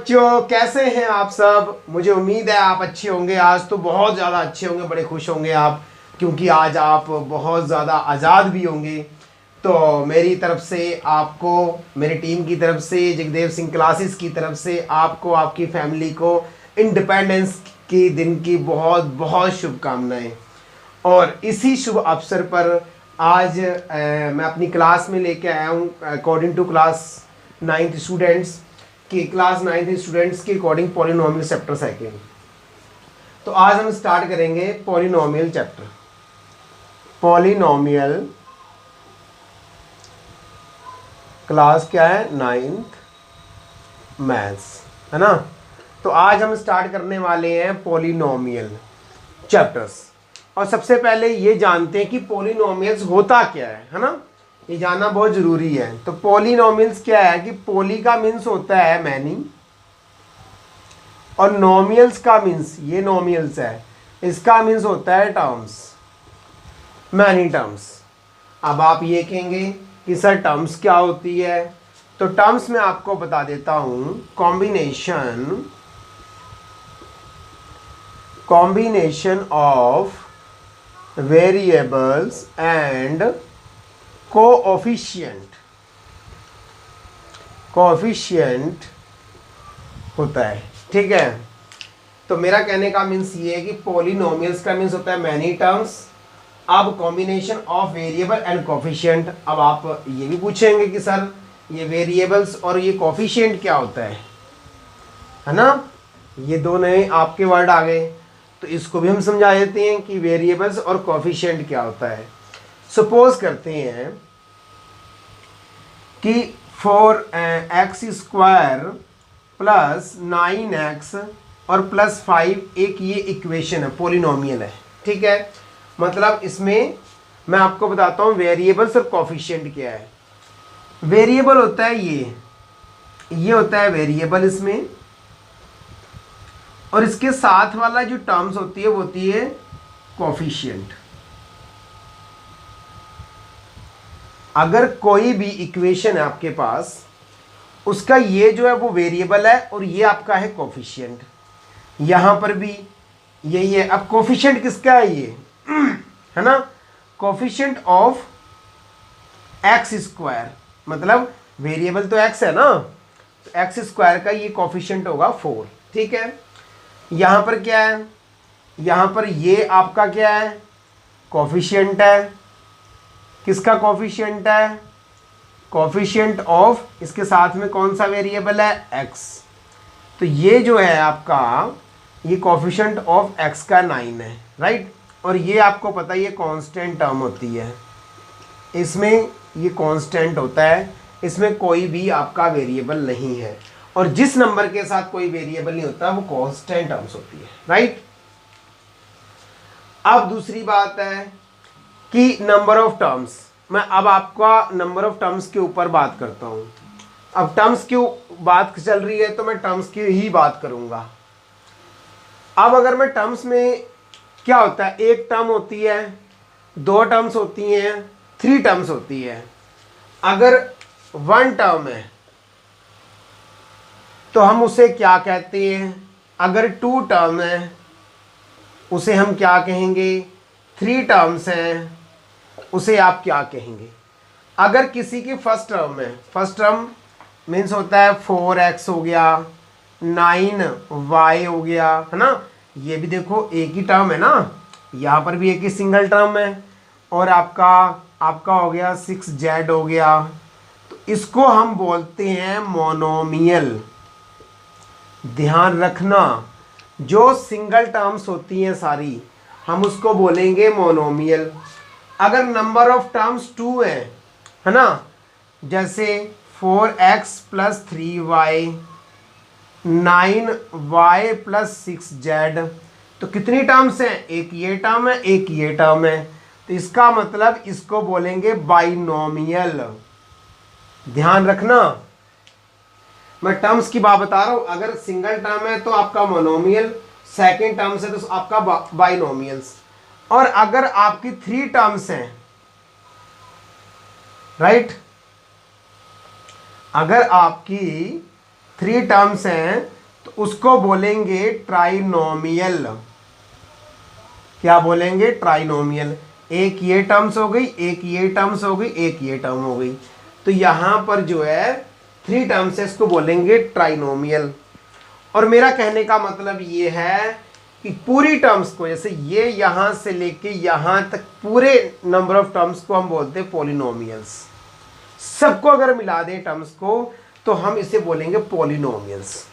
बच्चों कैसे हैं आप सब। मुझे उम्मीद है आप अच्छे होंगे। आज तो बहुत ज़्यादा अच्छे होंगे, बड़े खुश होंगे आप, क्योंकि आज आप बहुत ज़्यादा आज़ाद भी होंगे। तो मेरी तरफ से आपको, मेरी टीम की तरफ से, जगदेव सिंह क्लासेस की तरफ से आपको, आपकी फैमिली को इंडिपेंडेंस के दिन की बहुत बहुत शुभकामनाएं। और इसी शुभ अवसर पर आज मैं अपनी क्लास में लेके आया हूँ, according to class 9th students की, क्लास 9th स्टूडेंट्स के अकॉर्डिंग पॉलिनोमियल चैप्टर सेकेंड। तो आज हम स्टार्ट करेंगे पॉलिनोमियल चैप्टर। पॉलिनोमियल क्लास क्या है? 9th मैथ्स, है ना। तो आज हम स्टार्ट करने वाले हैं पॉलिनोमियल चैप्टर्स। और सबसे पहले ये जानते हैं कि पॉलिनोमियल्स होता क्या है ना। ये जानना बहुत ज़रूरी है। तो पॉलिनोमियल्स क्या है कि पॉली का मीन्स होता है मैनी, और नोमियल्स का मीन्स, ये नोमियल्स है, इसका मीन्स होता है टर्म्स, मैनी टर्म्स। अब आप ये कहेंगे कि सर टर्म्स क्या होती है, तो टर्म्स में आपको बता देता हूँ, combination of variables and coefficient होता है, ठीक है। तो मेरा कहने का मीन्स ये है कि पॉलिनोमियल्स का मीन्स होता है मैनी टर्म्स। अब combination of variable and coefficient. अब आप ये भी पूछेंगे कि सर ये वेरिएबल्स और ये कोएफिशिएंट क्या होता है ना। ये दो नए आपके वर्ड आ गए, तो इसको भी हम समझा देते हैं कि वेरिएबल्स और कोएफिशिएंट क्या होता है। सपोज करते हैं कि 4x² प्लस 9x और प्लस 5 एक ये इक्वेशन है, पॉलिनोमियल है, ठीक है। मतलब इसमें मैं आपको बताता हूँ वेरिएबल्स और कोएफिशिएंट क्या है। वेरिएबल होता है ये होता है वेरिएबल इसमें, और इसके साथ वाला जो टर्म्स होती है वो होती है कोएफिशिएंट। अगर कोई भी इक्वेशन है आपके पास, उसका ये जो है वो वेरिएबल है और ये आपका है कोएफिशिएंट। यहां पर भी यही है। अब कोएफिशिएंट किसका है? ये है ना, कोएफिशिएंट ऑफ x², मतलब वेरिएबल तो x है ना, तो x² का ये कोएफिशिएंट होगा 4, ठीक है। यहाँ पर क्या है? यहाँ पर ये आपका क्या है? कोएफिशिएंट है। किसका कोएफिशिएंट है? कोएफिशिएंट ऑफ, इसके साथ में कौन सा वेरिएबल है? x। तो ये जो है आपका, ये कोएफिशिएंट ऑफ x का 9 है, राइट। और ये आपको पता है ये कांस्टेंट टर्म होती है, इसमें ये कांस्टेंट होता है, इसमें कोई भी आपका वेरिएबल नहीं है। और जिस नंबर के साथ कोई वेरिएबल नहीं होता वो कांस्टेंट टर्म्स होती है, राइट। अब दूसरी बात है कि नंबर ऑफ टर्म्स। मैं अब आपका नंबर ऑफ टर्म्स के ऊपर बात करता हूं। अब टर्म्स की बात चल रही है तो मैं टर्म्स की ही बात करूंगा। अब अगर मैं टर्म्स में, क्या होता है, एक टर्म होती है, 2 टर्म्स होती हैं, 3 टर्म्स होती है। अगर 1 टर्म है तो हम उसे क्या कहते हैं? अगर 2 टर्म है उसे हम क्या कहेंगे? 3 टर्म्स हैं उसे आप क्या कहेंगे? अगर किसी की फर्स्ट टर्म है, फर्स्ट टर्म मीन्स होता है 4x हो गया, 9y हो गया, है ना। ये भी देखो एक ही टर्म है ना, यहाँ पर भी एक ही सिंगल टर्म है। और आपका हो गया 6z हो गया। तो इसको हम बोलते हैं मोनोमियल। ध्यान रखना, जो सिंगल टर्म्स होती हैं सारी, हम उसको बोलेंगे मोनोमियल। अगर नंबर ऑफ टर्म्स 2 है ना, जैसे 4x plus 3y, 9y plus 6z, तो कितनी टर्म्स हैं? एक ये टर्म है, एक ये टर्म है। तो इसका मतलब इसको बोलेंगे बाइनोमियल। ध्यान रखना, मैं टर्म्स की बात बता रहा हूं। अगर सिंगल टर्म है तो आपका मोनोमियल, सेकेंड टर्म्स है तो आपका बाइनोमियल्स। और अगर आपकी 3 टर्म्स हैं, राइट, अगर आपकी 3 टर्म्स हैं तो उसको बोलेंगे ट्राइनोमियल। क्या बोलेंगे? ट्राइनोमियल। एक ये टर्म्स हो गई, एक ये टर्म्स हो गई, एक ये टर्म हो गई। तो यहां पर जो है 3 टर्म्स है, इसको बोलेंगे ट्राइनोमियल। और मेरा कहने का मतलब ये है कि पूरी टर्म्स को, जैसे ये यहां से लेके यहां तक पूरे नंबर ऑफ टर्म्स को हम बोलते हैं पॉलिनोमियल्स। सबको अगर मिला दें टर्म्स को तो हम इसे बोलेंगे पॉलिनोमियल्स।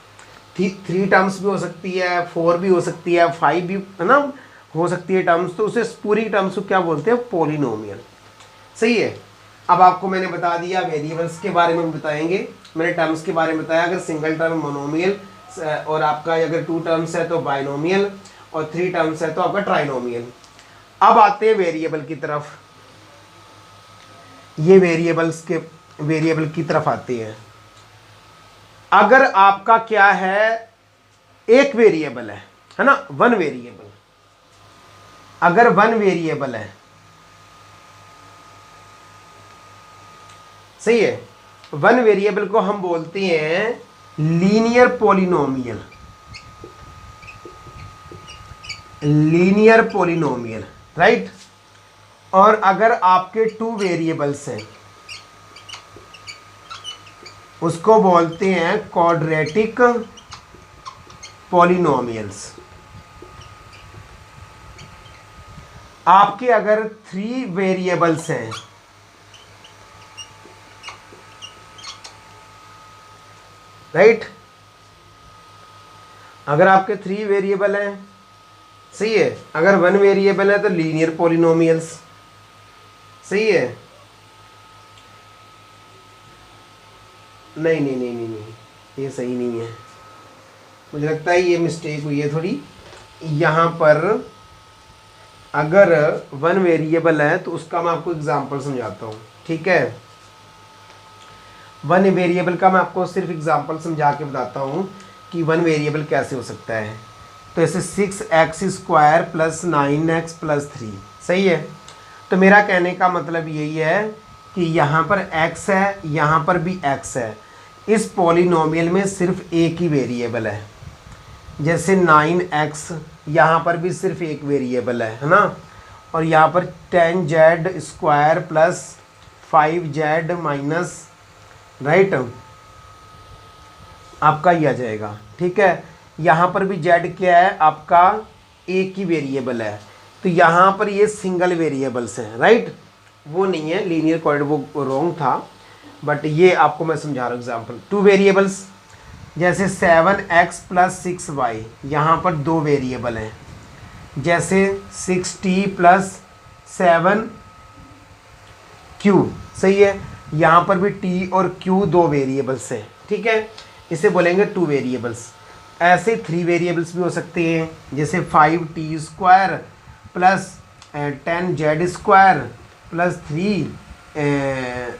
3 टर्म्स भी हो सकती है, 4 भी हो सकती है, 5 भी है ना हो सकती है टर्म्स, तो उसे पूरी टर्म्स को क्या बोलते हैं? पॉलिनोमियल। सही है। अब आपको मैंने बता दिया वेरिएबल्स के बारे में बताएंगे, मैंने टर्म्स के बारे में बताया। अगर सिंगल टर्म मोनोमियल, और आपका अगर 2 टर्म्स है तो बाइनोमियल, और 3 टर्म्स है तो आपका ट्राइनोमियल। अब आते हैं वेरिएबल की तरफ। ये वेरिएबल की तरफ आते हैं। अगर आपका क्या है, एक वेरिएबल है ना, 1 वेरिएबल। अगर 1 वेरिएबल है, सही है, 1 वेरिएबल को हम बोलते हैं linear polynomial. Linear polynomial, right. और अगर आपके 2 वेरिएबल्स हैं उसको बोलते हैं क्वाड्रेटिक पॉलिनोमियल्स। आपके अगर 3 वेरिएबल्स हैं, राइट, अगर आपके 3 वेरिएबल हैं, सही है, अगर 1 वेरिएबल है तो लीनियर पॉलिनोमियल्स। सही है। नहीं नहीं नहीं नहीं नहीं, ये सही नहीं है, मुझे लगता है ये मिस्टेक हुई है थोड़ी। यहाँ पर अगर 1 वेरिएबल है तो उसका मैं आपको एग्जांपल समझाता हूँ, ठीक है। 1 वेरिएबल का मैं आपको सिर्फ एग्जांपल समझा के बताता हूँ कि 1 वेरिएबल कैसे हो सकता है। तो ऐसे 6x² + 9x + 3, सही है। तो मेरा कहने का मतलब यही है कि यहाँ पर x है, यहाँ पर भी x है। इस पॉलिनोमियल में सिर्फ एक ही वेरिएबल है। जैसे 9x, यहाँ पर भी सिर्फ एक वेरिएबल है ना। और यहाँ पर 10z² + 5z- राइट, आपका ये आ जाएगा, ठीक है। यहाँ पर भी z क्या है आपका, एक ही वेरिएबल है। तो यहाँ पर ये सिंगल वेरिएबल्स हैं, राइट, वो नहीं है लीनियर क्वाड्रेटिक, वो रॉन्ग था, बट ये आपको मैं समझा रहा हूँ एग्जाम्पल। 2 वेरिएबल्स, जैसे 7x + 6y, यहाँ पर 2 वेरिएबल हैं। जैसे 6t + 7q, सही है, यहाँ पर भी t और q 2 वेरिएबल्स हैं, ठीक है। इसे बोलेंगे 2 वेरिएबल्स। ऐसे 3 वेरिएबल्स भी हो सकते हैं, जैसे 5t² + 10z² + 3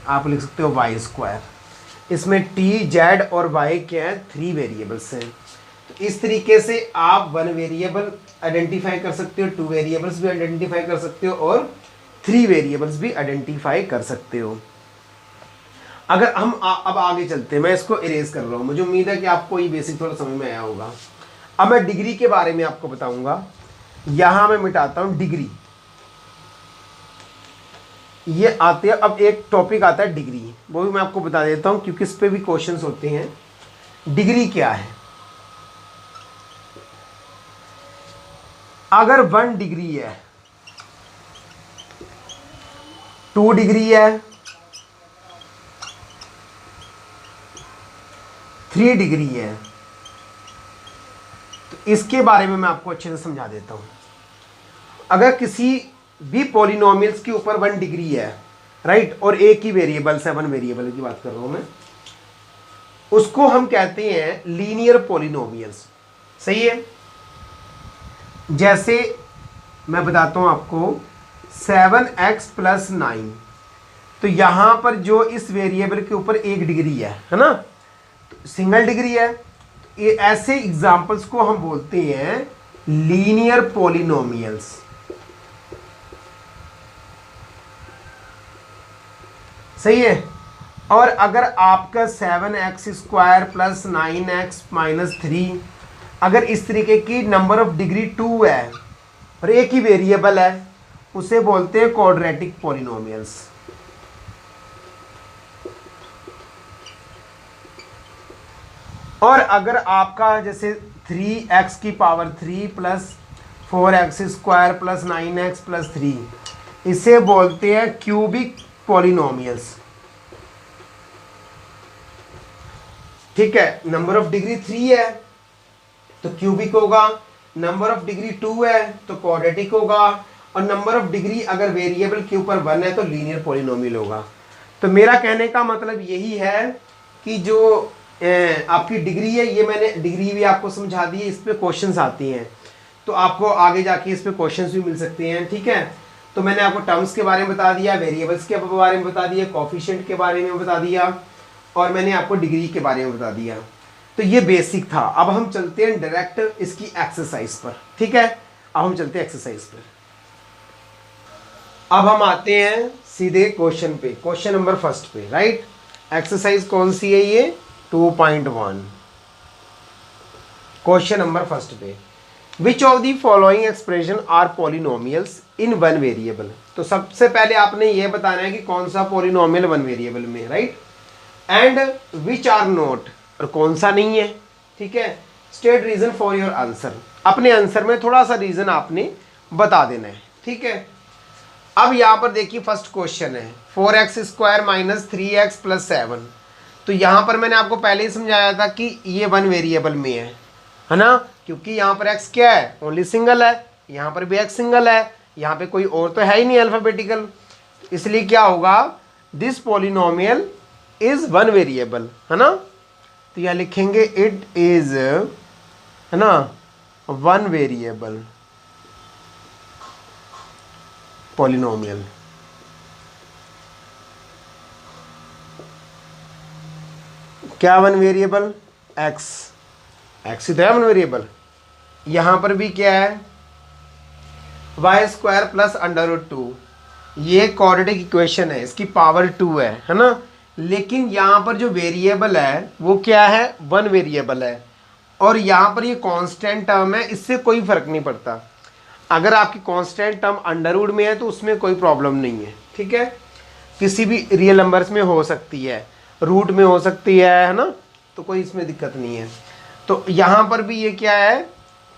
आप लिख सकते हो y²। इसमें t, z और y क्या है, 3 वेरिएबल्स हैं। तो इस तरीके से आप 1 वेरिएबल आइडेंटिफाई कर सकते हो, 2 वेरिएबल्स भी आइडेंटिफाई कर सकते हो, और 3 वेरिएबल्स भी आइडेंटिफाई कर सकते हो। अगर हम अब आगे चलते हैं, मैं इसको इरेज कर रहा हूँ, मुझे उम्मीद है कि आपको ये बेसिक थोड़ा समझ में आया होगा। अब मैं डिग्री के बारे में आपको बताऊंगा। यहां मैं मिटाता हूं डिग्री, ये आते हैं। अब एक टॉपिक आता है डिग्री, वो भी मैं आपको बता देता हूं क्योंकि इस पे भी क्वेश्चंस होते हैं। डिग्री क्या है? अगर 1 डिग्री है, 2 डिग्री है, 3 डिग्री है, तो इसके बारे में मैं आपको अच्छे से समझा देता हूं। अगर किसी भी पॉलिनोमियल्स के ऊपर 1 डिग्री है, राइट, और एक ही वेरिएबल, 7 वेरिएबल की बात कर रहा हूं मैं, उसको हम कहते हैं लीनियर पॉलिनोमियल्स। सही है। जैसे मैं बताता हूं आपको 7x + 9, तो यहां पर जो इस वेरिएबल के ऊपर 1 डिग्री है ना, तो सिंगल डिग्री है। तो ये ऐसे एग्जांपल्स को हम बोलते हैं लीनियर पॉलिनोमियल्स। सही है। और अगर आपका 7x² प्लस 9x माइनस 3 अगर इस तरीके की नंबर ऑफ डिग्री 2 है और एक ही वेरिएबल है, उसे बोलते हैं क्वाड्रेटिक पॉलिनोमियल्स। और अगर आपका जैसे 3x की power 3 plus 4x² plus 9x plus 3, इसे बोलते हैं क्यूबिक पॉलिनोमियल्स। ठीक है, नंबर ऑफ डिग्री 3 है तो क्यूबिक होगा, नंबर ऑफ डिग्री 2 है तो क्वाड्रेटिक होगा, और नंबर ऑफ डिग्री अगर वेरिएबल के ऊपर 1 है तो लीनियर पॉलिनोमियल होगा। तो मेरा कहने का मतलब यही है कि जो आपकी डिग्री है, ये मैंने डिग्री भी आपको समझा दी है, इस पे क्वेश्चंस आती हैं, तो आपको आगे जाके इस पे क्वेश्चंस भी मिल सकते हैं। ठीक है, तो मैंने आपको टर्म्स के बारे में बता दिया, वेरिएबल्स के बारे में बता दिया, कोफिशिएंट के बारे में बता दिया, और मैंने आपको डिग्री के बारे में बता दिया। तो ये बेसिक था। अब हम चलते हैं डायरेक्ट इसकी एक्सरसाइज पर। ठीक है, अब हम चलते हैं एक्सरसाइज पर। अब हम आते हैं सीधे क्वेश्चन पे, क्वेश्चन नंबर फर्स्ट पे। राइट, एक्सरसाइज कौन सी है ये? 2.1, क्वेश्चन नंबर फर्स्ट पे। Which of the following expression are polynomials in one variable. तो सबसे पहले आपने ये बताना है कि कौन सा पॉलिनोमियल वन वेरिएबल में, right, and which are not, और कौन सा नहीं है। ठीक है, state reason for your answer, अपने आंसर में थोड़ा सा रीजन आपने बता देना है। ठीक है, अब यहां पर देखिए फर्स्ट क्वेश्चन है 4x² माइनस 3x प्लस 7। तो यहां पर मैंने आपको पहले ही समझाया था कि ये वन वेरिएबल में है ना, क्योंकि यहां पर x क्या है? ओनली सिंगल है, यहां पर भी x सिंगल है, यहां पे कोई और तो है ही नहीं अल्फाबेटिकल, इसलिए क्या होगा? This polynomial is one variable, है ना। तो यहां लिखेंगे इट इज, है ना, वन वेरिएबल पॉलिनोमियल। क्या वन वेरिएबल? x, x ही तो है वन वेरिएबल। यहां पर भी क्या है? y² प्लस √2, ये क्वाड्रेटिक इक्वेशन है, इसकी पावर 2 है ना। लेकिन यहां पर जो वेरिएबल है वो क्या है? वन वेरिएबल है, और यहां पर ये कांस्टेंट टर्म है, इससे कोई फर्क नहीं पड़ता। अगर आपकी कांस्टेंट टर्म अंडरवुड में है तो उसमें कोई प्रॉब्लम नहीं है। ठीक है, किसी भी रियल नंबर्स में हो सकती है, रूट में हो सकती है ना, तो कोई इसमें दिक्कत नहीं है। तो यहाँ पर भी ये क्या है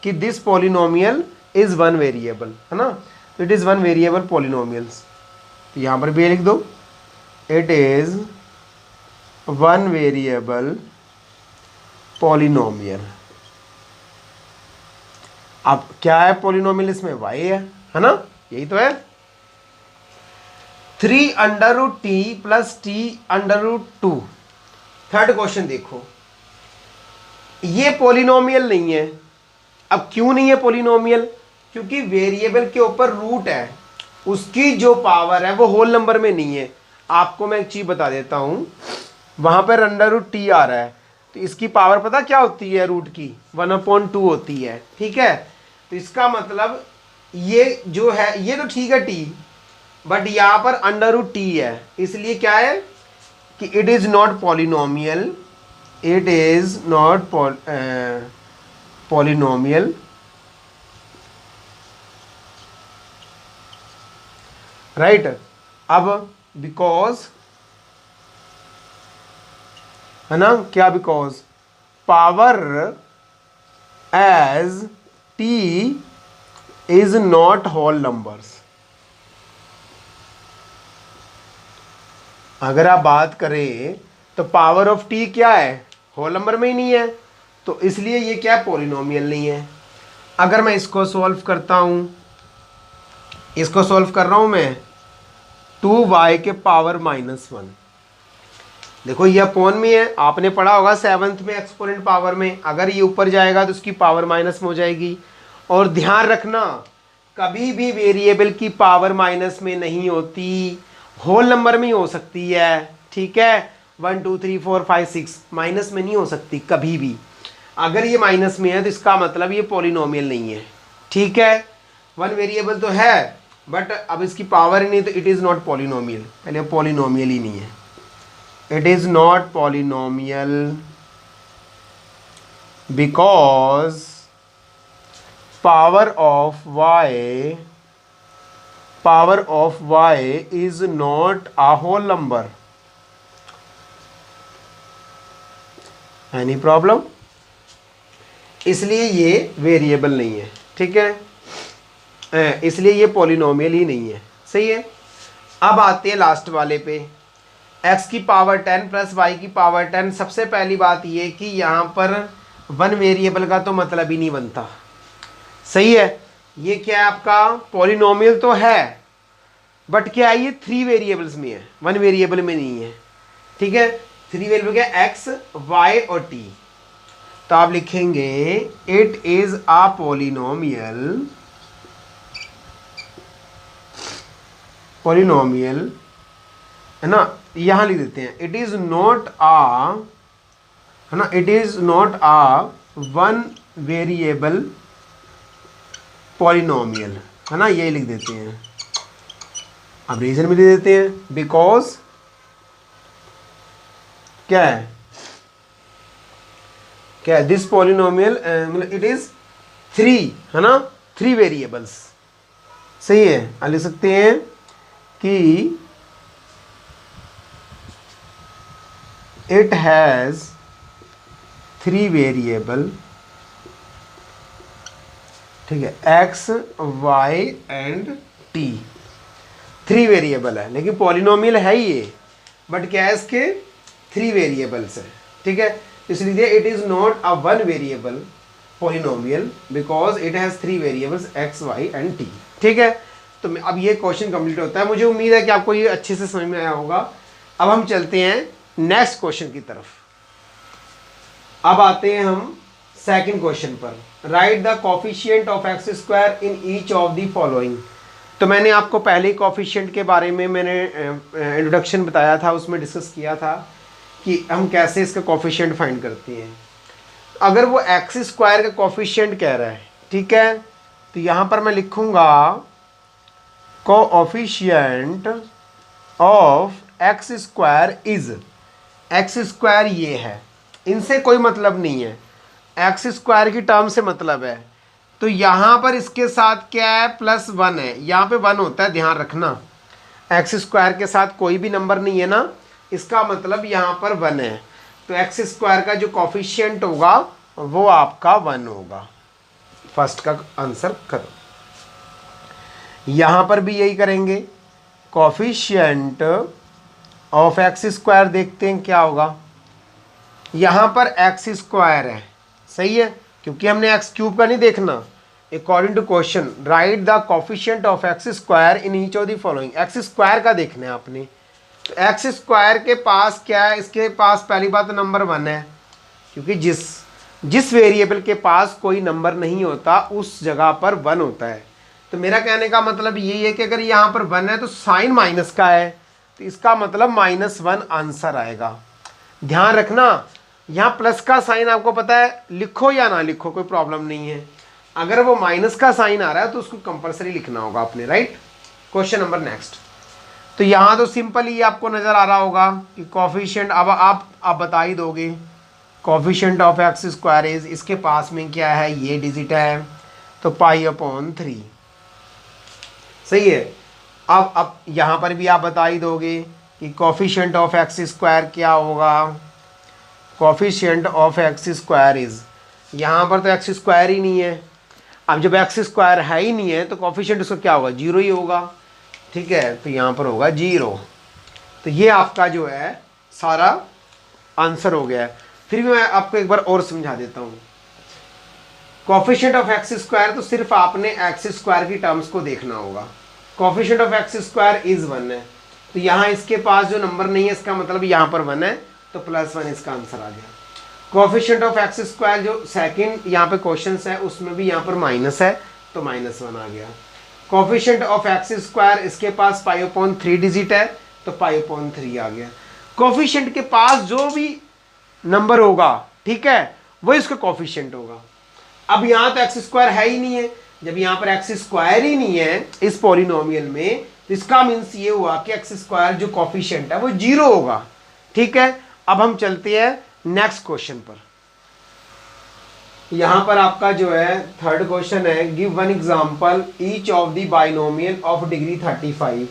कि this polynomial is one variable, है ना, तो it is one variable polynomials. तो यहाँ पर भी लिख दो, it is one variable polynomial. अब क्या है पॉलिनोमियल? इसमें y है ना, यही तो है। 3√t plus t√2। Third question देखो, ये पॉलिनोमियल नहीं है। अब क्यों नहीं है पॉलिनोमियल? क्योंकि वेरिएबल के ऊपर रूट है, उसकी जो पावर है वो होल नंबर में नहीं है। आपको मैं एक चीज बता देता हूं, वहां पर √t आ रहा है, तो इसकी पावर पता क्या होती है? रूट की 1/2 होती है। ठीक है, तो इसका मतलब ये जो है, ये तो ठीक है t, बट यहाँ पर √t है, इसलिए क्या है कि it is not polynomial, it is not polynomial. Right, अब बिकॉज, है ना, क्या? Because power as t is not whole numbers. अगर आप बात करें तो पावर ऑफ t क्या है? होल नंबर में ही नहीं है, तो इसलिए ये क्या है? पॉलिनोमियल नहीं है। अगर मैं इसको सॉल्व करता हूं, इसको सॉल्व कर रहा हूं मैं, 2y के पावर -1। देखो ये अपॉन में है, आपने पढ़ा होगा 7th में एक्सपोनेंट पावर में, अगर ये ऊपर जाएगा तो उसकी पावर माइनस में हो जाएगी। और ध्यान रखना, कभी भी वेरिएबल की पावर माइनस में नहीं होती, होल नंबर में ही हो सकती है। ठीक है, 1 2 3 4 5 6 माइनस में नहीं हो सकती कभी भी। अगर ये माइनस में है तो इसका मतलब ये पॉलिनोमियल नहीं है। ठीक है, वन वेरिएबल तो है, बट अब इसकी पावर ही नहीं, तो इट इज़ नॉट पॉलिनोमियल, पहले पॉलिनोमियल ही नहीं है। it is not polynomial because power of y is not a whole number. Any problem? इसलिए ये वेरिएबल नहीं है, ठीक है, इसलिए ये पॉलिनोमियल ही नहीं है, सही है। अब आते हैं लास्ट वाले पे, x की पावर 10 प्लस y की पावर 10। सबसे पहली बात ये कि यहाँ पर वन वेरिएबल का तो मतलब ही नहीं बनता, सही है। ये क्या है आपका पॉलिनोमियल तो है, बट क्या है ये 3 वेरिएबल्स में है, 1 वेरिएबल में नहीं है, ठीक है। 3 वेरिएबल क्या है, x, y और t। तो आप लिखेंगे इट इज अ पॉलिनोमियल है ना, यहां लिख देते हैं इट इज नॉट आ, है ना, it is not uh one variable polynomial, है ना, ये लिख देते हैं। अब रीजन भी लिख देते हैं, बिकॉज क्या है, क्या है, दिस पॉलिनोमियल इट इज 3, है ना, 3 वेरिएबल्स, सही है। आप लिख सकते हैं कि इट हैज 3 वेरिएबल, ठीक है, x, y and t 3 variable है, लेकिन पॉलिनोमियल है ये, बट क्या है इसके 3 वेरिएबल्स है, ठीक है। इसलिए it is not a one variable polynomial because it has 3 variables x, y and t, ठीक है। तो अब ये क्वेश्चन कंप्लीट होता है। मुझे उम्मीद है कि आपको ये अच्छे से समझ में आया होगा। अब हम चलते हैं नेक्स्ट क्वेश्चन की तरफ। अब आते हैं हम सेकंड क्वेश्चन पर। Right the coefficient of x square in each of the following. तो मैंने आपको पहले कोफिशिएंट के बारे में मैंने इंट्रोडक्शन बताया था, उसमें डिस्कस किया था कि हम कैसे इसका कोफिशिएंट फाइंड करते हैं। अगर वो एक्स स्क्वायर का कोफिशिएंट कह रहा है, ठीक है, तो यहाँ पर मैं लिखूँगा coefficient of x square is, x square ये है, इनसे कोई मतलब नहीं है, एक्स स्क्वायर की टर्म से मतलब है। तो यहाँ पर इसके साथ क्या है, +1 है, यहाँ पे 1 होता है, ध्यान रखना। एक्स स्क्वायर के साथ कोई भी नंबर नहीं है ना, इसका मतलब यहाँ पर 1 है। तो एक्स स्क्वायर का जो कोफिशिएंट होगा वो आपका 1 होगा। फर्स्ट का आंसर करो। यहाँ पर भी यही करेंगे, कोफिशिएंट ऑफ एक्स स्क्वायर देखते हैं क्या होगा। यहाँ पर एक्स स्क्वायर है, सही है, क्योंकि हमने एक्स क्यूब का नहीं देखना। According to question write the coefficient of x square in each of the following, x square का देखना है आपने। तो एक्स स्क्वायर के पास क्या है, इसके पास पहली बात नंबर 1 है, क्योंकि जिस वेरिएबल के पास कोई नंबर नहीं होता उस जगह पर 1 होता है। तो मेरा कहने का मतलब यही है कि अगर यहाँ पर 1 है तो साइन माइनस का है, तो इसका मतलब -1 आंसर आएगा। ध्यान रखना, यहाँ प्लस का साइन आपको पता है, लिखो या ना लिखो कोई प्रॉब्लम नहीं है। अगर वो माइनस का साइन आ रहा है तो उसको कंपलसरी लिखना होगा आपने, राइट। Question number next. तो यहाँ तो सिंपल ही आपको नज़र आ रहा होगा कि कोफिशिएंट, अब आप बता ही दोगे, coefficient of x square is, इसके पास में क्या है, ये डिजिट है, तो π/3, सही है। अब यहाँ पर भी आप बता ही दोगे कि कोफिशिएंट ऑफ एक्स स्क्वायर क्या होगा, coefficient of x square is, यहाँ पर तो एक्स स्क्वायर ही नहीं है। अब जब एक्स स्क्वायर है ही नहीं है तो कोफिशिएंट उसका क्या होगा, 0 ही होगा, ठीक है। तो यहाँ पर होगा 0। तो ये आपका जो है सारा आंसर हो गया है। फिर भी मैं आपको एक बार और समझा देता हूँ। कोफिशिएंट ऑफ एक्स स्क्वायर तो सिर्फ आपने एक्स स्क्वायर की टर्म्स को देखना होगा। Coefficient of x square is 1 है, तो यहाँ इसके पास जो नंबर नहीं है इसका मतलब यहाँ पर 1 है, तो +1 इसका आंसर आ गया। कोफिशिएंट ऑफ एक्स स्क्वायर जो सेकंड यहाँ पे क्वेश्चन है उसमें भी यहाँ पर माइनस है, तो -1 आ गया। कोफिशिएंट ऑफ एक्स स्क्वायर इसके पास π/3 डिजिट है, तो π/3 आ गया। कोफिशिएंट के पास जो भी नंबर होगा, ठीक है, वो इसका कोफिशिएंट होगा। अब यहाँ तो एक्स स्क्वायर है ही नहीं है, जब यहाँ पर एक्स स्क्वायर ही नहीं है इस पॉलिनोमियल में, तो इसका मीन्स ये हुआ कि एक्स स्क्वायर जो कोफिशिएंट है वो 0 होगा। ठीक है, अब हम चलते हैं नेक्स्ट क्वेश्चन पर। यहां पर आपका जो है थर्ड क्वेश्चन है, give one example each of the binomial of degree 35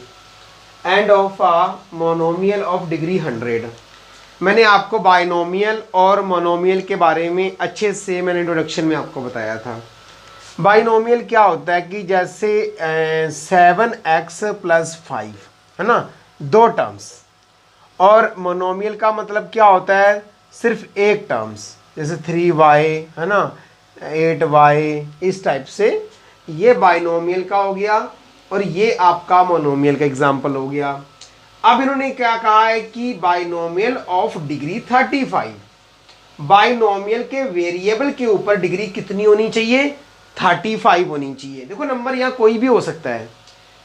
end of a monomial of degree 100। मैंने आपको बाइनोमियल और मोनोमियल के बारे में अच्छे से मैंने इंट्रोडक्शन में आपको बताया था। बाइनोमियल क्या होता है कि जैसे 7x + 5 है ना, दो टर्म्स, और मोनोमियल का मतलब क्या होता है, सिर्फ एक टर्म्स, जैसे 3y है ना, 8y, इस टाइप से। ये बाइनोमियल का हो गया और ये आपका मोनोमियल का एग्जाम्पल हो गया। अब इन्होंने क्या कहा है कि बाइनोमियल ऑफ डिग्री 35, बाइनोमियल के वेरिएबल के ऊपर डिग्री कितनी होनी चाहिए, 35 होनी चाहिए। देखो नंबर यहाँ कोई भी हो सकता है,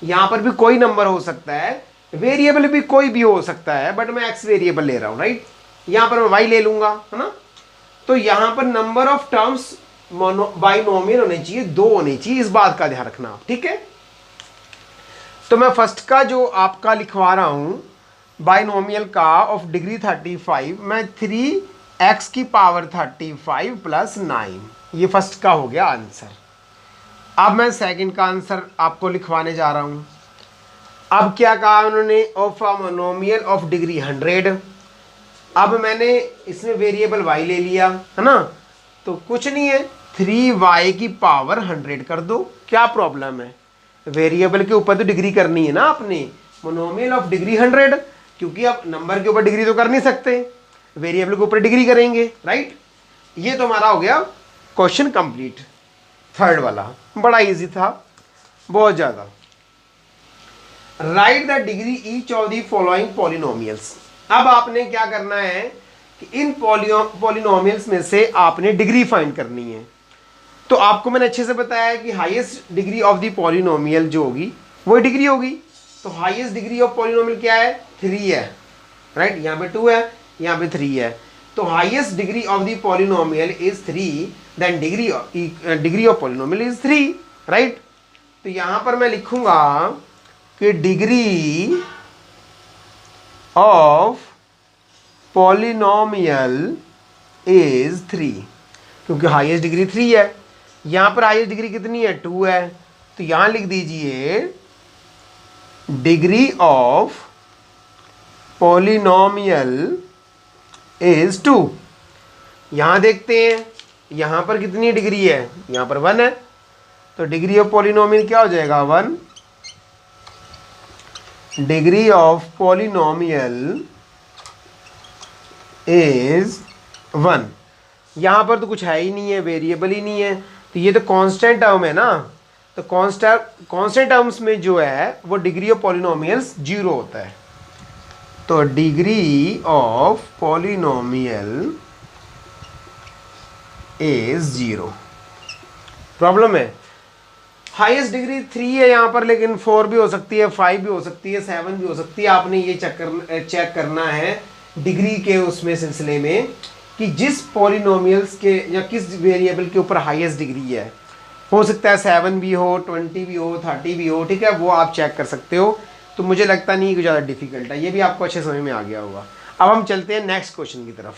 यहाँ पर भी कोई नंबर हो सकता है, वेरिएबल भी कोई भी हो सकता है, बट मैं एक्स वेरिएबल ले रहा हूँ, राइट। यहाँ पर मैं वाई ले लूंगा, है ना। तो यहाँ पर नंबर ऑफ टर्म्स बाइनोमियल होने चाहिए, 2 होने चाहिए, इस बात का ध्यान रखना आप, ठीक है। तो मैं फर्स्ट का जो आपका लिखवा रहा हूँ बाइनोमियल का ऑफ डिग्री 35, मैं 3x की पावर 35 + 9, ये फर्स्ट का हो गया आंसर। अब मैं सेकंड का आंसर आपको लिखवाने जा रहा हूँ। अब क्या कहा उन्होंने, of a monomial of degree 100। अब मैंने इसमें वेरिएबल y ले लिया, है ना, तो कुछ नहीं है, 3y की पावर 100 कर दो, क्या प्रॉब्लम है। वेरिएबल के ऊपर तो डिग्री करनी है ना आपने, मोनोमियल ऑफ डिग्री 100, क्योंकि आप नंबर के ऊपर डिग्री तो कर नहीं सकते, वेरिएबल के ऊपर डिग्री करेंगे, राइट। ये तो हमारा हो गया क्वेश्चन कंप्लीट, थर्ड वाला बड़ा इजी था, बहुत ज़्यादा। Right the degree each of the following polynomials. अब आपने क्या करना है कि इन पॉलिनोमियल्स में से आपने डिग्री फाइंड करनी है। तो आपको मैंने अच्छे से बताया है कि highest degree of the polynomial जो होगी वो डिग्री होगी। तो हाईएस्ट डिग्री ऑफ पॉलिनोमियल क्या है, 3 है, राइट। यहाँ पे 2 है, यहाँ पे 3 है। तो highest degree of the polynomial is 3, then degree of polynomial is 3, right. तो यहाँ पर मैं लिखूंगा कि डिग्री ऑफ पॉलिनोमियल इज 3, क्योंकि हाईएस्ट डिग्री 3 है। यहाँ पर हाईएस्ट डिग्री कितनी है, 2 है। तो यहाँ लिख दीजिए डिग्री ऑफ पॉलिनोमियल इज 2। यहाँ देखते हैं यहाँ पर कितनी डिग्री है, यहाँ पर 1 है। तो डिग्री ऑफ पॉलिनोमियल क्या हो जाएगा, 1। Degree of polynomial is 1। यहाँ पर तो कुछ है ही नहीं है, वेरिएबल ही नहीं है, तो ये तो कांस्टेंट टर्म है ना। तो कांस्टेंट टर्म्स में जो है वो डिग्री ऑफ पॉलिनोमियल्स 0 होता है। तो degree of polynomial is 0। Problem है, हाईएस्ट डिग्री 3 है यहाँ पर, लेकिन 4 भी हो सकती है, 5 भी हो सकती है, 7 भी हो सकती है। आपने ये चेक करना है डिग्री के उसमें सिलसिले में कि जिस पॉलिनोमियल्स के या किस वेरिएबल के ऊपर हाईएस्ट डिग्री है। हो सकता है 7 भी हो, 20 भी हो, 30 भी हो, ठीक है, वो आप चेक कर सकते हो। तो मुझे लगता नहीं कि ज़्यादा डिफिकल्ट है, ये भी आपको अच्छे समझ में आ गया होगा। अब हम चलते हैं नेक्स्ट क्वेश्चन की तरफ।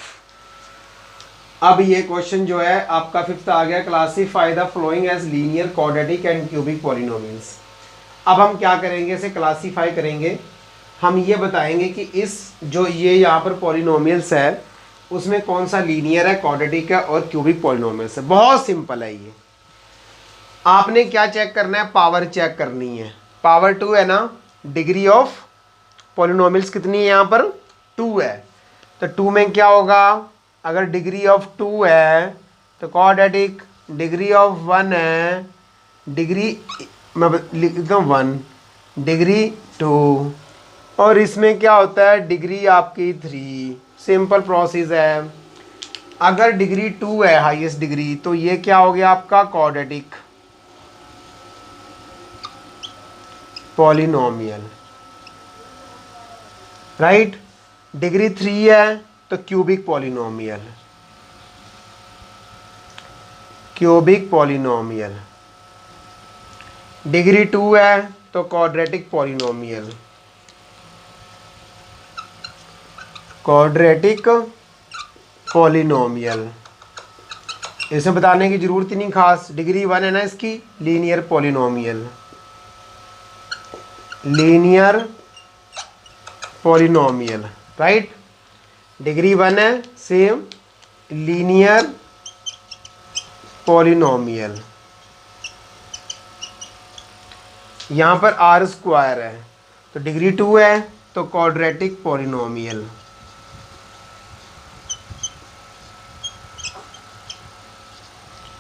अब ये क्वेश्चन जो है आपका 5th आ गया, classify the following as linear, quadratic and cubic polynomials. अब हम क्या करेंगे, इसे क्लासीफाई करेंगे। हम ये बताएंगे कि इस जो ये यहाँ पर पॉलिनोमियल्स है उसमें कौन सा लीनियर है, क्वाड्रेटिक है और क्यूबिक पॉलिनोमियल्स है। बहुत सिंपल है ये। आपने क्या चेक करना है, पावर चेक करनी है। पावर 2 है ना, डिग्री ऑफ पॉलिनोमियल्स कितनी है, यहाँ पर 2 है। तो 2 में क्या होगा, अगर डिग्री ऑफ 2 है तो क्वाड्रेटिक, डिग्री ऑफ 1 है, डिग्री मैं लिखता हूँ 1, डिग्री 2, और इसमें क्या होता है डिग्री आपकी 3। सिंपल प्रोसेस है। अगर डिग्री 2 है हाईएस्ट डिग्री, तो ये क्या हो गया आपका क्वाड्रेटिक पॉलिनोमियल, राइट। डिग्री 3 है तो cubic polynomial, cubic polynomial. Degree 2 है तो क्वाड्रेटिक पॉलिनोमियल, क्वाड्रेटिक पॉलिनोमियल। इसे बताने की जरूरत ही नहीं खास, डिग्री 1 है ना इसकी, linear polynomial, linear polynomial, right. Degree 1 है, सेम, लीनियर पॉलिनोमियल। यहाँ पर आर स्क्वायर है तो डिग्री 2 है तो क्वाड्रेटिक पॉलिनोमियल।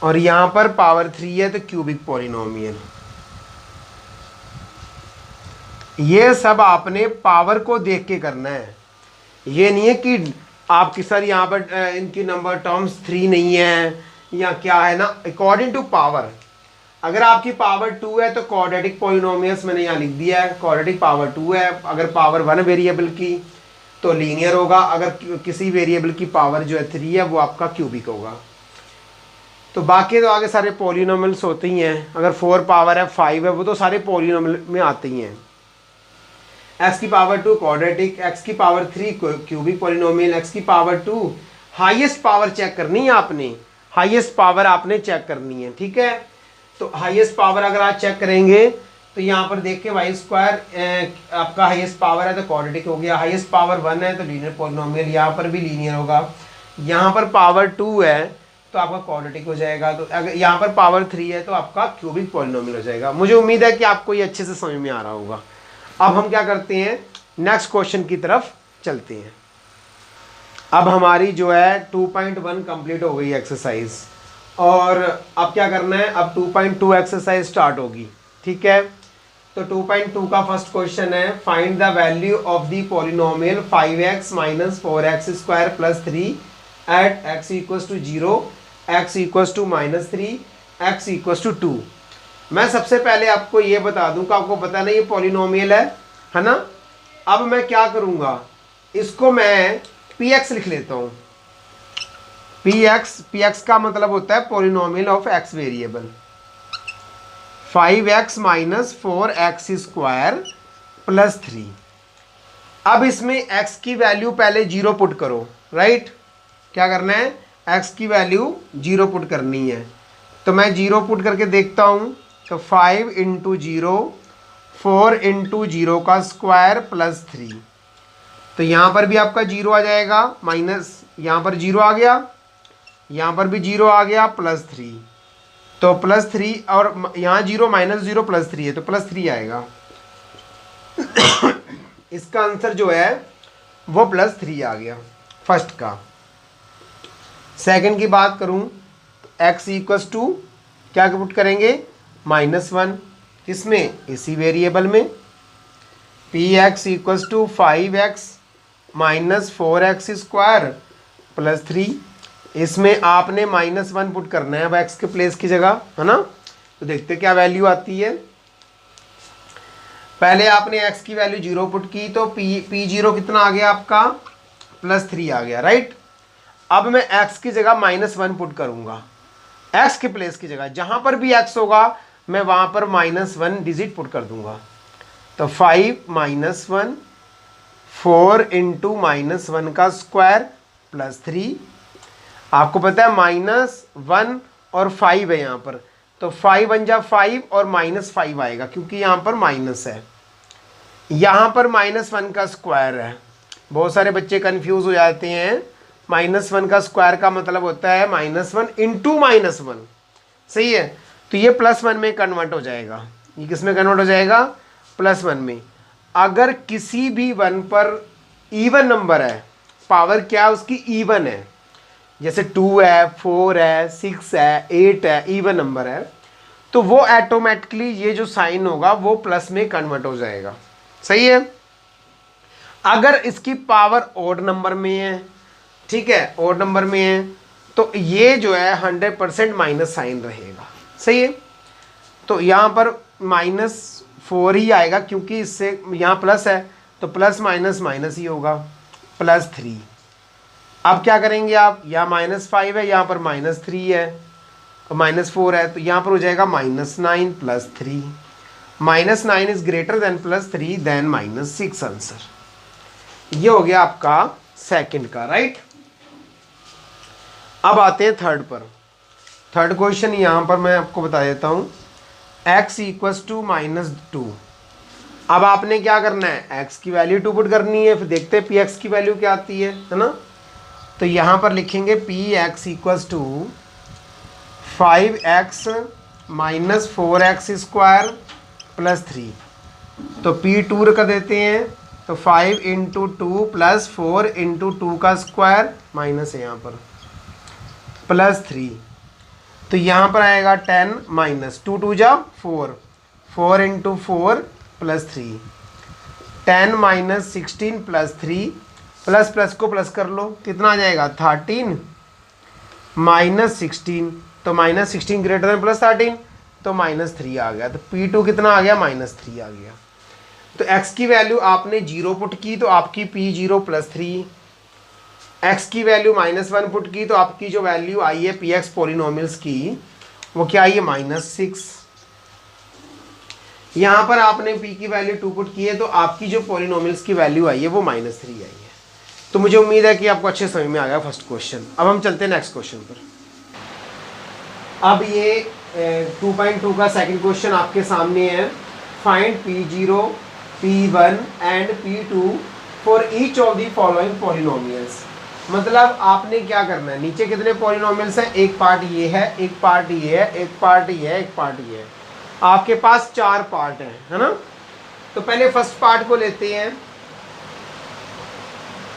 और यहाँ पर पावर 3 है तो क्यूबिक पॉलिनोमियल। ये सब आपने पावर को देख के करना है, ये नहीं है कि आपकी सर यहाँ पर इनकी नंबर टर्म्स 3 नहीं है या क्या है ना, अकॉर्डिंग टू पावर। अगर आपकी पावर 2 है तो क्वाड्रेटिक पॉलिनोमियल्स मैंने यहाँ लिख दिया है, क्वाड्रेटिक पावर 2 है। अगर पावर 1 वेरिएबल की तो लीनियर होगा, अगर किसी वेरिएबल की पावर जो है 3 है वो आपका क्यूबिक होगा। तो बाकी तो आगे सारे पॉलिनोमियल्स होते ही हैं। अगर 4 पावर है 5 है वो तो सारे पॉलिनोमियल में आते ही हैं। x की पावर 2 क्वाड्रेटिक, x की पावर 3 क्यूबिक पॉलिनोमियल, x की पावर 2 हाईएस्ट पावर चेक करनी है आपने, हाईएस्ट पावर आपने चेक करनी है, ठीक है। तो हाईएस्ट पावर अगर आप चेक करेंगे तो यहाँ पर देख के वाई स्क्वायर आपका हाईएस्ट पावर है तो क्वाड्रेटिक हो गया, हाईएस्ट पावर 1 है तो लीनियर पॉलिनोमियल, यहाँ पर भी लीनियर होगा। यहाँ पर पावर 2 है तो आपका क्वाड्रेटिक हो जाएगा, तो अगर यहाँ पर पावर 3 है तो आपका क्यूबिक पॉलिनोमियल हो जाएगा। मुझे उम्मीद है कि आपको ये अच्छे से समझ में आ रहा होगा। अब हम क्या करते हैं, नेक्स्ट क्वेश्चन की तरफ चलते हैं। अब हमारी जो है 2.1 कंप्लीट हो गई एक्सरसाइज, और अब क्या करना है, अब 2.2 एक्सरसाइज स्टार्ट होगी, ठीक है। तो 2.2 का फर्स्ट क्वेश्चन है, find the value of the polynomial 5x - 4x² + 3 at x = 0, x = -3, x = 2। मैं सबसे पहले आपको ये बता दूं कि आपको पता नहीं ये पॉलिनोमियल है ना। अब मैं क्या करूंगा, इसको मैं px लिख लेता हूं। px का मतलब होता है polynomial of x variable. 5x - 4x² + 3। अब इसमें x की वैल्यू पहले 0 पुट करो, राइट। क्या करना है, x की वैल्यू 0 पुट करनी है। तो मैं 0 पुट करके देखता हूं, तो 5 × 0 4 × 0 का स्क्वायर + 3। तो यहाँ पर भी आपका 0 आ जाएगा, माइनस यहाँ पर 0 आ गया, यहाँ पर भी 0 आ गया, +3। तो +3 और यहाँ 0 -0 +3 है तो +3 आएगा। इसका आंसर जो है वो +3 आ गया फर्स्ट का। सेकंड की बात करूं, x = क्या पुट करेंगे, -1, किसमें, इसी वेरिएबल में। px = 5x - 4x² + 3। इसमें आपने -1 पुट करना है अब x के प्लेस की जगह, है ना। तो देखते क्या वैल्यू आती है। पहले आपने x की वैल्यू 0 पुट की तो p0 कितना आ गया आपका, +3 आ गया, राइट। अब मैं x की जगह -1 पुट करूंगा, x के प्लेस की जगह, जहां पर भी x होगा मैं वहां पर -1 डिजिट पुट कर दूंगा। तो 5 - 1 4 × -1 का स्क्वायर + 3। आपको पता है -1 और 5 है यहाँ पर, तो 5 × 5 और -5 आएगा क्योंकि यहाँ पर माइनस है। यहाँ पर -1 का स्क्वायर है। बहुत सारे बच्चे कंफ्यूज हो जाते हैं, -1 का स्क्वायर का मतलब होता है -1 × -1, सही है। तो ये +1 में कन्वर्ट हो जाएगा। ये किस में कन्वर्ट हो जाएगा, +1 में। अगर किसी भी 1 पर इवन नंबर है, पावर क्या है उसकी, इवन है, जैसे 2 है, 4 है, 6 है, 8 है, इवन नंबर है, तो वो ऑटोमेटिकली ये जो साइन होगा वो प्लस में कन्वर्ट हो जाएगा, सही है। अगर इसकी पावर ऑड नंबर में है, ठीक है, ऑड नंबर में है, तो ये जो है 100% माइनस साइन रहेगा, सही है। तो यहाँ पर -4 ही आएगा क्योंकि इससे यहाँ प्लस है तो प्लस माइनस माइनस ही होगा, +3। अब क्या करेंगे आप, यहाँ -5 है, यहाँ पर -3 है और -4 है, तो यहाँ पर हो जाएगा -9 + 3। -9 is greater than +3 then -6 answer. ये हो गया आपका सेकंड का, राइट। अब आते हैं थर्ड पर। थर्ड क्वेश्चन यहाँ पर मैं आपको बता देता हूँ, x इक्वल्स टू -2। अब आपने क्या करना है, x की वैल्यू 2 पुट करनी है, फिर देखते हैं px की वैल्यू क्या आती है ना। तो यहाँ पर लिखेंगे px equals to 5x minus 4x square plus 3। तो p2 का देते हैं, तो 5 इंटू 2 प्लस 4 इंटू 2 का स्क्वायर माइनस है यहाँ पर प्लस 3। तो यहाँ पर आएगा 10 माइनस 2 2 जा 4, 4 into 4 plus 3, 10 minus 16 plus 3, plus plus को प्लस कर लो, कितना आ जाएगा 13 माइनस 16, तो माइनस 16 ग्रेटर देन प्लस 13, तो -3 आ गया। तो P2 कितना आ गया, -3 आ गया। तो x की वैल्यू आपने 0 पुट की तो आपकी P0 प्लस 3, x की वैल्यू -1 पुट की तो आपकी जो वैल्यू आई है px पॉलिनोमियल्स की वो क्या आई है, -6। यहाँ पर आपने p की वैल्यू 2 पुट की है तो आपकी जो पॉलिनोमियल्स की वैल्यू आई है वो -3 आई है। तो मुझे उम्मीद है कि आपको अच्छे समझ में आ गया फर्स्ट क्वेश्चन। अब हम चलते हैं नेक्स्ट क्वेश्चन पर। अब ये 2.2 का सेकंड क्वेश्चन आपके सामने है। Find P0, P1 and P2 for each of the following polynomials. मतलब आपने क्या करना है, नीचे कितने पॉलिनोमियल्स हैं, एक पार्ट ये है, एक पार्ट ये है, एक पार्ट ये है, एक पार्ट ये है। आपके पास 4 पार्ट हैं, है ना। तो पहले फर्स्ट पार्ट को लेते हैं।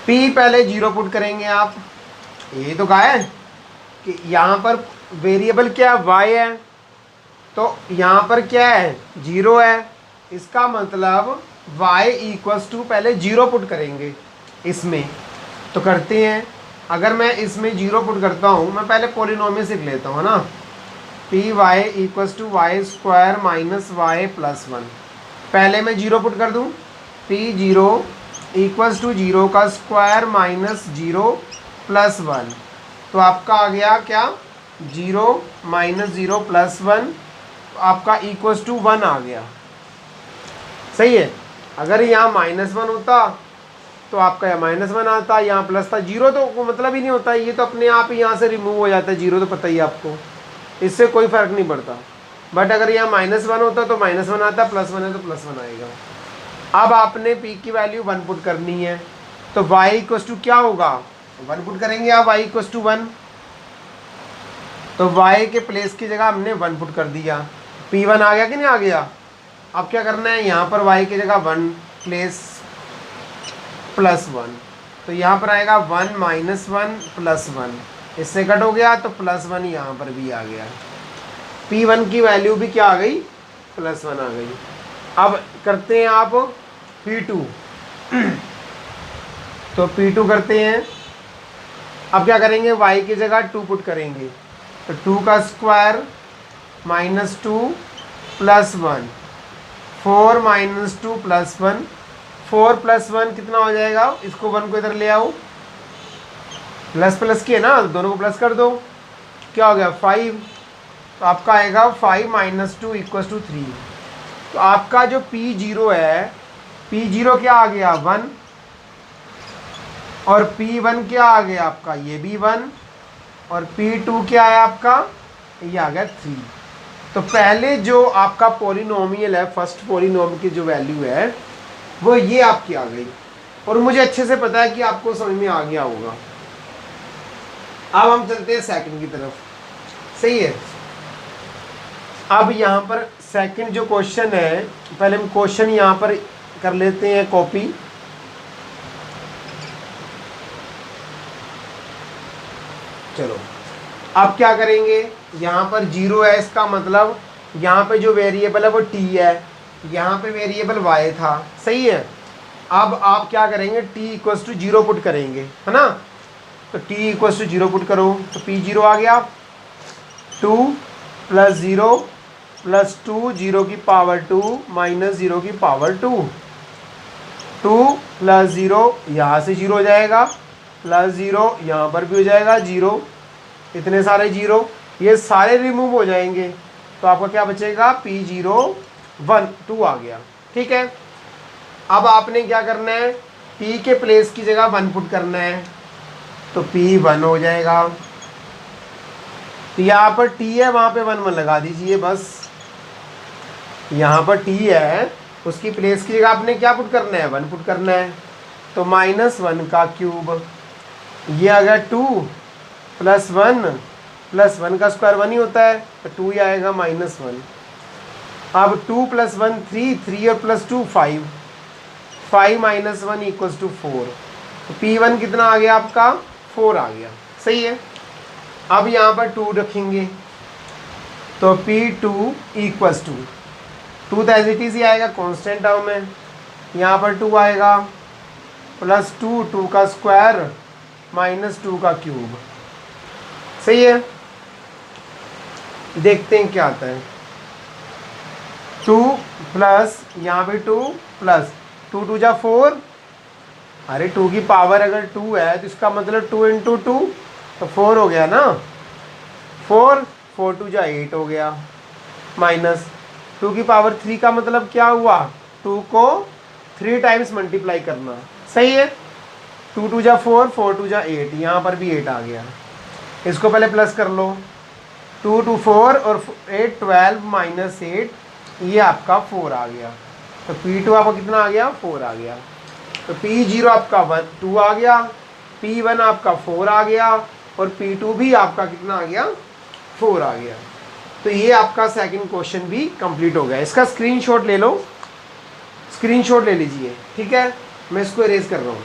P पहले 0 पुट करेंगे आप। ये तो कहा है कि यहाँ पर वेरिएबल क्या है, y है, तो यहाँ पर क्या है 0 है। इसका मतलब y इक्वल्स टू पहले 0 पुट करेंगे इसमें। तो करते हैं, अगर मैं इसमें 0 पुट करता हूँ, मैं पहले पॉलिनोमियल सीख लेता हूँ ना। P Y equals to Y square minus Y plus 1। पहले मैं 0 पुट कर दूँ, P0 इक्वल्स टू 0 का स्क्वायर माइनस 0 प्लस 1। तो आपका आ गया क्या, 0 माइनस 0 प्लस 1, आपका इक्वल्स टू 1 आ गया। सही है। अगर यहाँ -1 होता तो आपका यहाँ -1 आता, यहाँ प्लस था। 0 तो मतलब ही नहीं होता, ये तो अपने आप ही यहाँ से रिमूव हो जाता है। 0 तो पता ही है आपको, इससे कोई फ़र्क नहीं पड़ता। बट अगर यहाँ -1 होता तो -1 आता, +1 है तो +1 आएगा। अब आपने p की वैल्यू 1 पुट करनी है, तो y इक्वल्स टू क्या होगा, 1 पुट करेंगे आप, y इक्वल्स टू 1। तो y के प्लेस की जगह हमने 1 पुट कर दिया, P1 आ गया कि नहीं आ गया। अब क्या करना है, यहाँ पर y की जगह 1 प्लेस +1, तो यहाँ पर आएगा 1 माइनस 1 प्लस 1, इससे कट हो गया तो +1 यहाँ पर भी आ गया। P1 की वैल्यू भी क्या आ गई, +1 आ गई। अब करते हैं आप P2 तो P2 करते हैं। अब क्या करेंगे, y की जगह 2 पुट करेंगे, तो 2 का square minus 2 plus 1, 4 minus 2 plus 1, 4 plus 1 कितना हो जाएगा, इसको 1 को इधर ले आओ, प्लस प्लस की है ना, दोनों को प्लस कर दो, क्या हो गया 5। तो आपका आएगा 5 माइनस 2 इक्वल्स टू 3। तो आपका जो P0 है, P0 क्या आ गया 1, और P1 क्या आ गया आपका, ये भी 1, और P2 क्या है आपका, ये आ गया 3। तो पहले जो आपका पॉलिनोमियल है, फर्स्ट पॉलिनोमियल की जो वैल्यू है वो ये आपकी आ गई, और मुझे अच्छे से पता है कि आपको समझ में आ गया होगा। अब हम चलते हैं सेकंड की तरफ। सही है। अब यहाँ पर सेकंड जो क्वेश्चन है, पहले हम क्वेश्चन यहाँ पर कर लेते हैं कॉपी। चलो अब क्या करेंगे, यहाँ पर 0 है, इसका मतलब यहाँ पे जो वेरिएबल है वो t है, यहाँ पे वेरिएबल y था। सही है। अब आप क्या करेंगे, t इक्वल्स टू 0 पुट करेंगे, है ना। तो t इक्वल्स टू 0 पुट करो, तो P0 आ गया 2 प्लस 0 प्लस 2, 0 की पावर 2 माइनस 0 की पावर 2, 2 प्लस 0 यहाँ से 0 हो जाएगा, प्लस 0 यहाँ पर भी हो जाएगा 0, इतने सारे 0, ये सारे रिमूव हो जाएंगे। तो आपका क्या बचेगा, P0 1 2 आ गया। ठीक है। अब आपने क्या करना है, p के प्लेस की जगह 1 पुट करना है, तो p 1 हो जाएगा। तो यहाँ पर t है, वहाँ पे 1 1 लगा दीजिए बस। यहाँ पर t है, उसकी प्लेस की जगह आपने क्या पुट करना है, 1 पुट करना है। तो -1 का क्यूब, ये आ गया 2 + 1 + 1 का स्क्वायर 1 ही होता है, तो 2 ही आएगा -1। अब 2 + 1 3, 3 और +2 5, 5 - 1 = 4। तो P1 कितना आ गया आपका, 4 आ गया। सही है। अब यहाँ पर 2 रखेंगे, तो P2 = 2 तो एज इट इज़ ही आएगा, कांस्टेंट टर्म में। यहाँ पर 2 आएगा, +2, 2 का स्क्वायर -2 का क्यूब। सही है। देखते हैं क्या आता है। 2 प्लस यहाँ पे 2 प्लस 2 2 जा 4। अरे 2 की पावर अगर 2 है तो इसका मतलब 2 × 2 तो 4 हो गया ना। 4 4 2 जा 8 हो गया, माइनस 2 की पावर 3 का मतलब क्या हुआ, 2 को 3 टाइम्स मल्टीप्लाई करना। सही है। 2 2 जा 4, 4 2 जा 8, यहाँ पर भी 8 आ गया। इसको पहले प्लस कर लो, 2 2 4 और 8 12 - 8, ये आपका 4 आ गया। तो P2 आपका कितना आ गया, 4 आ गया। तो P0 आपका 2 आ गया, P1 आपका 4 आ गया, और P2 भी आपका कितना आ गया, 4 आ गया। तो ये आपका सेकंड क्वेश्चन भी कंप्लीट हो गया। इसका स्क्रीनशॉट ले लो, स्क्रीनशॉट ले लीजिए, ठीक है। मैं इसको इरेज कर रहा हूँ।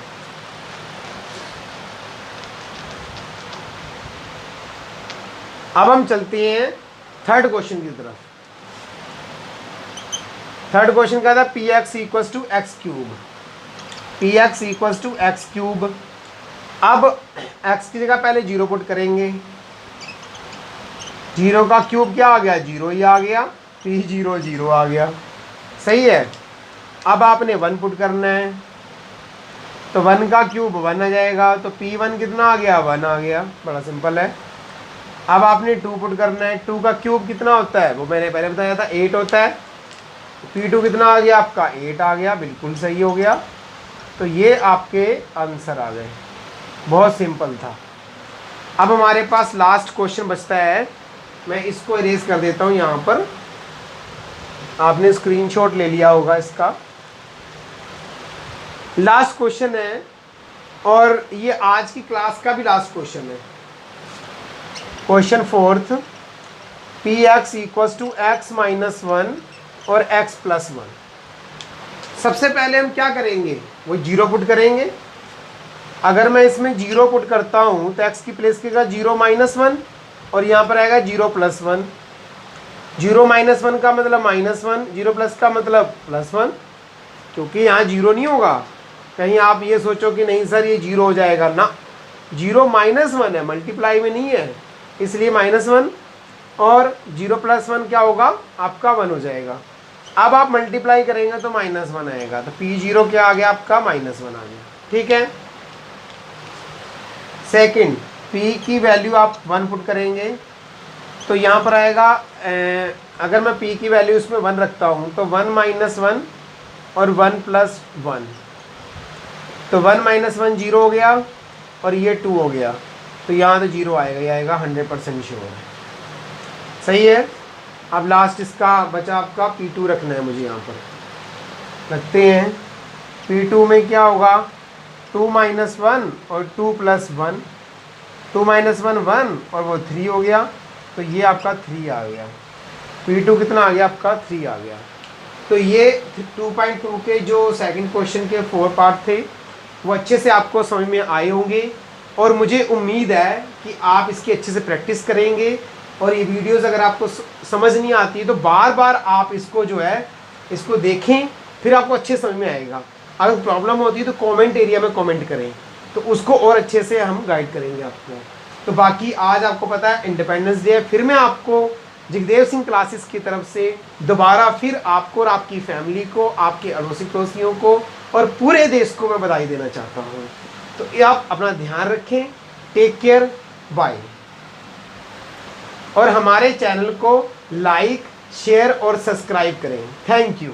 अब हम चलते हैं थर्ड क्वेश्चन की तरफ। थर्ड क्वेश्चन क्या था, px = x³। px = x³। अब x की जगह पहले 0 पुट करेंगे, 0 का क्यूब क्या आ गया, 0 ही आ गया, P0 0 आ गया। सही है। अब आपने 1 पुट करना है, तो 1 का क्यूब 1 आ जाएगा, तो P1 कितना आ गया, 1 आ गया। बड़ा सिंपल है। अब आपने 2 पुट करना है, 2 का क्यूब कितना होता है, वो मैंने पहले बताया था, 8 होता है। P2 कितना आ गया आपका, 8 आ गया, बिल्कुल सही हो गया। तो ये आपके आंसर आ गए। बहुत सिंपल था। अब हमारे पास लास्ट क्वेश्चन बचता है, मैं इसको इरेज कर देता हूँ। यहाँ पर आपने स्क्रीनशॉट ले लिया होगा इसका। लास्ट क्वेश्चन है, और ये आज की क्लास का भी लास्ट क्वेश्चन है। क्वेश्चन 4th, px = x - 1 और x + 1। सबसे पहले हम क्या करेंगे, वो 0 पुट करेंगे। अगर मैं इसमें 0 पुट करता हूँ तो x की प्लेस की जगह 0 - 1, और यहाँ पर आएगा 0 + 1। 0 - 1 का मतलब -1, 0 प्लस का मतलब +1, क्योंकि यहाँ 0 नहीं होगा। कहीं आप ये सोचो कि नहीं सर ये 0 हो जाएगा ना, 0 - 1 है, मल्टीप्लाई में नहीं है, इसलिए -1, और 0 + 1 क्या होगा आपका 1 हो जाएगा। अब आप मल्टीप्लाई करेंगे तो -1 आएगा, तो P0 क्या आ गया आपका, -1 आ गया। ठीक है। सेकंड, P की वैल्यू आप 1 पुट करेंगे, तो यहाँ पर आएगा, अगर मैं P की वैल्यू इसमें 1 रखता हूँ तो 1 - 1 और 1 + 1, तो 1 - 1 0 हो गया, और ये 2 हो गया, तो यहाँ तो 0 आएगा, ये आएगा 100% श्योर है। सही है। अब लास्ट इसका बचा आपका P2 रखना है मुझे, यहाँ पर रखते हैं। P2 में क्या होगा, 2 - 1 और 2 + 1, 2 - 1 1 और वो 3 हो गया, तो ये आपका 3 आ गया। P2 कितना आ गया आपका, 3 आ गया। तो ये 2.2 के जो सेकंड क्वेश्चन के 4 पार्ट थे वो अच्छे से आपको समझ में आए होंगे, और मुझे उम्मीद है कि आप इसकी अच्छे से प्रैक्टिस करेंगे। और ये वीडियोस अगर आपको समझ नहीं आती है तो बार बार आप इसको जो है इसको देखें, फिर आपको अच्छे समझ में आएगा। अगर प्रॉब्लम होती है तो कमेंट एरिया में कमेंट करें, तो उसको और अच्छे से हम गाइड करेंगे आपको। तो बाकी आज आपको पता है इंडिपेंडेंस डे है, फिर मैं आपको जगदेव सिंह क्लासेस की तरफ से दोबारा फिर आपको और आपकी फैमिली को, आपके अड़ोसी पड़ोसियों को और पूरे देश को मैं बधाई देना चाहता हूँ। तो ये आप अपना ध्यान रखें। Take care, bye. और हमारे चैनल को लाइक, शेयर और सब्सक्राइब करें। Thank you.